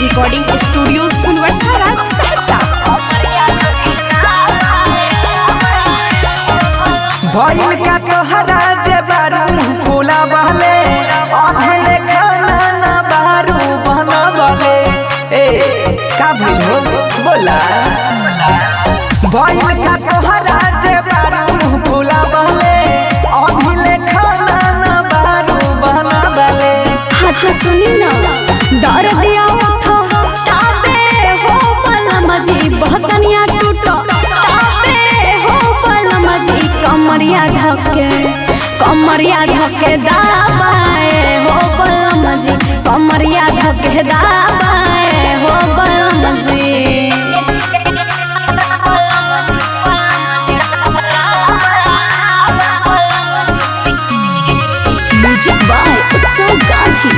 Recording studio सुनवरसारा सहरसा। भइल का तोहरा जे बारू खोला बहले अधले खाना ना बारू बना बले ए का भइल हो बोला भइल का तोहरा जे बारू खोला बहले अधले खाना ना बारू बना बले। हाथ सुनी ना डर दिया उठो ताबे हो बलमजी बहतनिया टूटो ताबे हो बलमजी कमरिया धके दाबाए हो बलमजी कमरिया धके दाबाए हो बलमजी। म्यूजिक बाय उत्सव गांधी।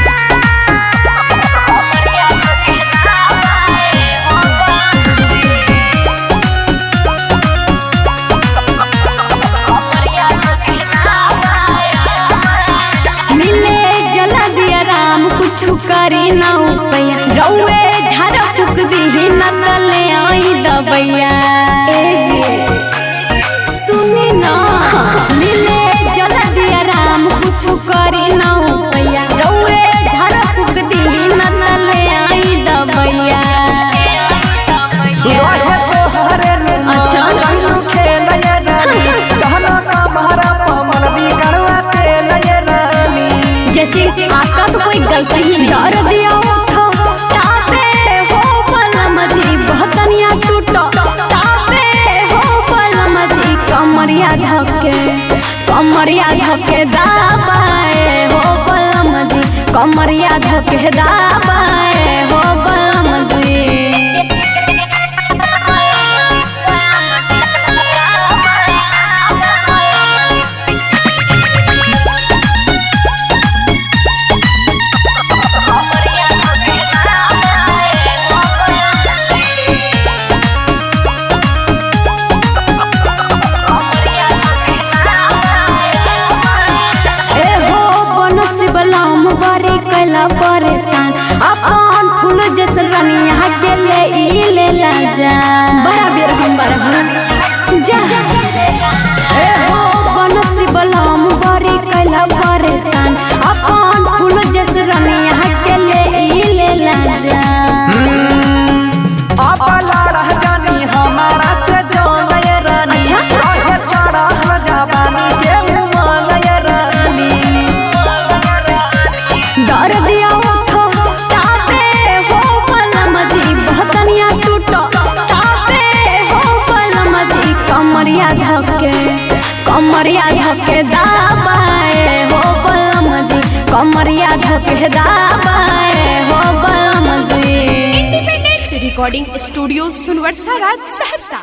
करी ना उपैया रउए झाड़ फूक दी न तले आई दबैया ए जी सुनी ना मिले जला दिया राम कुछ करी ना उपैया रउए झाड़ फूक दी न तले आई दबैया। अच्छा जैसे आपका तो कोई गलती नहीं डर दिया उठो ताबे हो बलमजी बहतनिया टूटो ताबे हो बलमजी कमरिया धके दाबाए हो बलमजी कमरिया धके दाबाए हो बलमजी। परेशान अपन फूल जैसे रनिया के ले ला जा बड़ा बेर हम जा ए हो बनसी बलम बड़ी कैला परेशान अपन फूल जैसे रनिया के ले ला जा। अब लड़ा जानी हमारा से जान ये रानी रहे चढ़ा जवानी के मुमान ये रानी डर दिया उठो ताबे हो बलमजी बहतनिया टूटो ताबे हो बलमजी कमरिया धके दाबाए हो बलमजी कमरिया धके दाबाए हो बलमजी। रिकॉर्डिंग स्टूडियो सुनवरसारा सहरसा।